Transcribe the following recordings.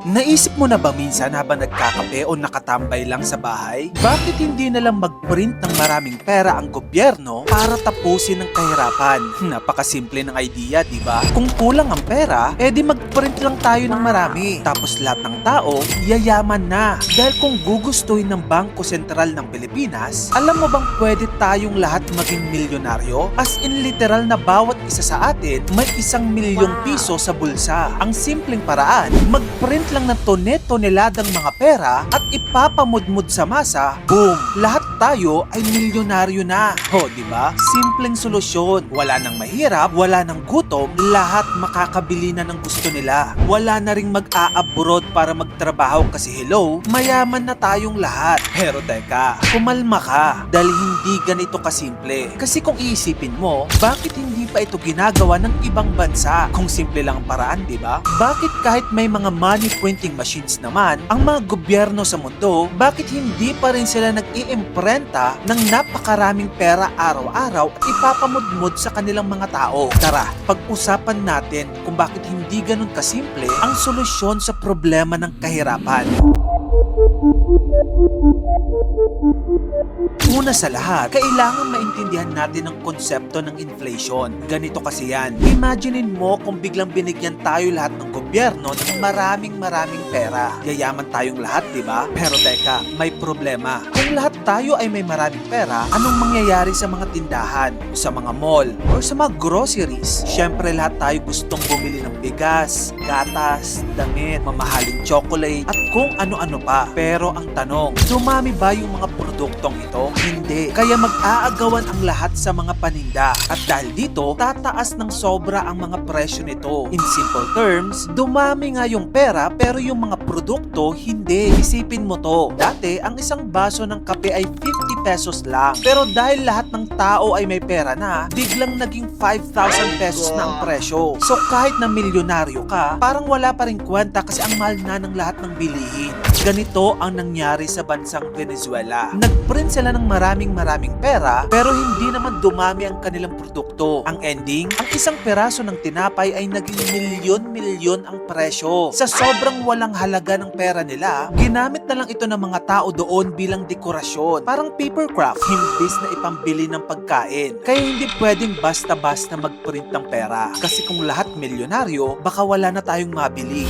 Naisip mo na ba minsan habang nagkakape o nakatambay lang sa bahay? Bakit hindi na lang mag-print ng maraming pera ang gobyerno para tapusin ang kahirapan? Napakasimple ng idea, di ba? Kung kulang ang pera, edi mag-print lang tayo ng marami. Tapos lahat ng tao, yayaman na. Dahil kung gugustuhin ng Bangko Sentral ng Pilipinas, alam mo bang pwede tayong lahat maging milyonaryo? As in literal na bawat isa sa atin may 1 milyong piso sa bulsa. Ang simpleng paraan, mag-print lang ng toneladang mga pera at ipapamudmud sa masa, boom! Lahat tayo ay milyonaryo na. Ho, di ba? Simpleng solusyon. Wala nang mahirap, wala nang gutom, lahat makakabili na ng gusto nila. Wala na ring mag-a-abroad para magtrabaho kasi hello, mayaman na tayong lahat. Pero teka, kumalma ka dahil hindi ganito kasimple. Kasi kung iisipin mo, bakit hindi pa ito ginagawa ng ibang bansa? Kung simple lang ang paraan, di ba? Bakit kahit may mga money printing machines naman, ang mga gobyerno sa mundo, bakit hindi pa rin sila nag-iimprenta ng napakaraming pera araw-araw at ipapamudmud sa kanilang mga tao? Tara, pag-usapan natin kung bakit hindi ganun kasimple ang solusyon sa problema ng kahirapan. Una sa lahat, kailangan maintindihan natin ang konsepto ng inflation. Ganito kasi yan. Imaginein mo kung biglang binigyan tayo lahat ng gobyerno ng maraming pera. Yayaman tayong lahat, di ba? Pero teka, may problema. Kung lahat tayo ay may maraming pera, anong mangyayari sa mga tindahan, sa mga mall, or sa mga groceries? Siyempre lahat tayo gustong bumili ng bigas, gatas, damit, mamahaling chocolate, at kung ano-ano pa. Pero ang tanong, dumami ba yung mga produktong ito? Hindi. Kaya mag-aagawan ang lahat sa mga paninda. At dahil dito, tataas ng sobra ang mga presyo nito. In simple terms, dumami nga yung pera pero yung mga produkto hindi. Isipin mo to. Dati, ang isang baso ng kape ay 50 pesos lang. Pero dahil lahat ng tao ay may pera na, biglang naging 5,000 pesos na ang presyo. So kahit na milyonaryo ka, parang wala pa rin kwenta kasi ang mahal na ng lahat ng bilihin. Ganito ang nangyari sa bansang Venezuela. Nagprint sila ng maraming pera pero hindi naman dumami ang kanilang produkto. Ang ending, ang isang peraso ng tinapay ay naging milyon ang presyo. Sa sobrang walang halaga ng pera nila, ginamit na lang ito ng mga tao doon bilang dekorasyon. Parang papercraft, himbis na ipambili ng pagkain. Kaya hindi pwedeng basta-basta magprint ng pera. Kasi kung lahat milyonaryo, baka wala na tayong mabili.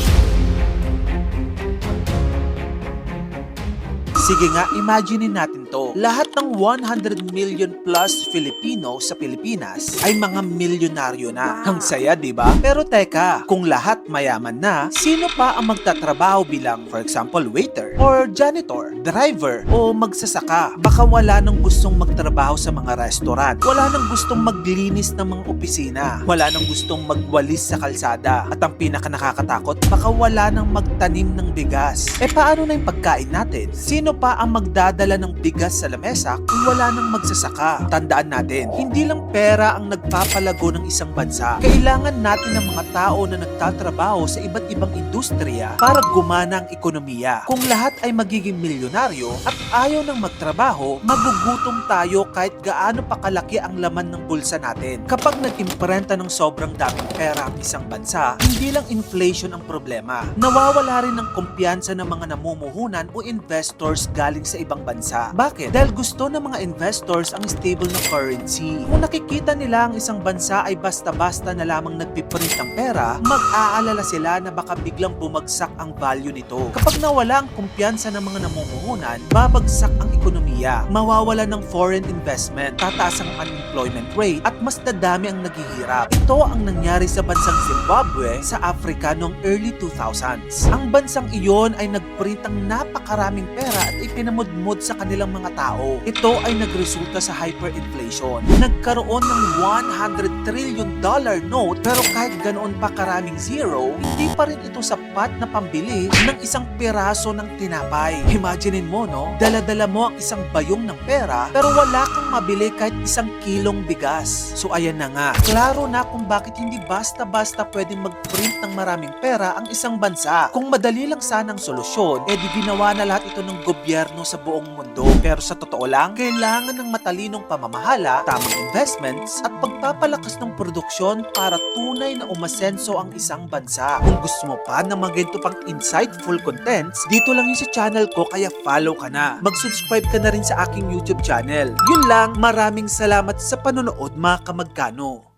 Sige nga, imaginein natin to. Lahat ng 100 million plus Filipino sa Pilipinas ay mga milyonaryo na. Ang saya, di ba? Pero teka, kung lahat mayaman na, sino pa ang magtatrabaho bilang, for example, waiter, or janitor, driver, o magsasaka? Baka wala nang gustong magtrabaho sa mga restaurant. Wala nang gustong maglinis ng mga opisina. Wala nang gustong magwalis sa kalsada. At ang pinaka nakakatakot, baka wala nang magtanim ng bigas. E paano na yung pagkain natin? Sino pa ang magdadala ng bigas sa lamesa kung wala nang magsasaka? Tandaan natin, hindi lang pera ang nagpapalago ng isang bansa. Kailangan natin ng mga tao na nagtatrabaho sa iba't ibang industriya para gumana ang ekonomiya. Kung lahat ay magiging milyonaryo at ayaw nang magtrabaho, magugutom tayo kahit gaano pa kalaki ang laman ng bulsa natin. Kapag nag-imprenta ng sobrang daming pera ang isang bansa, hindi lang inflation ang problema. Nawawala rin ng kumpiyansa ng mga namumuhunan o investors galing sa ibang bansa. Bakit? Dahil gusto ng mga investors ang stable na currency. Kung nakikita nila ang isang bansa ay basta-basta na lamang nagpiprint ng pera, mag-aalala sila na baka biglang bumagsak ang value nito. Kapag nawala ang kumpiyansa ng mga namumuhunan, babagsak ang ekonomiya, mawawala ng foreign investment, tataas ang unemployment rate, at mas dadami ang naghihirap. Ito ang nangyari sa bansang Zimbabwe sa Africa noong early 2000s. Ang bansang iyon ay nagprint ng napakaraming pera at ipinamudmud sa kanilang mga tao. Ito ay nagresulta sa hyperinflation. Nagkaroon ng $100 trillion note pero kahit ganoon pa karaming zero, hindi pa rin ito sapat na pambili ng isang piraso ng tinapay. Imaginein mo, no? Dala-dala mo ang isang bayong ng pera pero wala kang mabili kahit 1 kilong bigas. So ayan na nga. Klaro na kung bakit hindi basta-basta pwedeng mag-print ng maraming pera ang isang bansa. Kung madali lang sana ang solusyon, edi ginawa na lahat ito ng gobyerno sa buong mundo. Pero sa totoo lang, kailangan ng matalinong pamamahala, tamang investments, at pagpapalakas ng produksyon para tunay na umasenso ang isang bansa. Kung gusto mo pa na maganito pang insightful contents, dito lang yun sa channel ko kaya follow ka na. Mag-subscribe ka na rin sa aking YouTube channel. Yun lang, maraming salamat sa panonood mga kamagkano.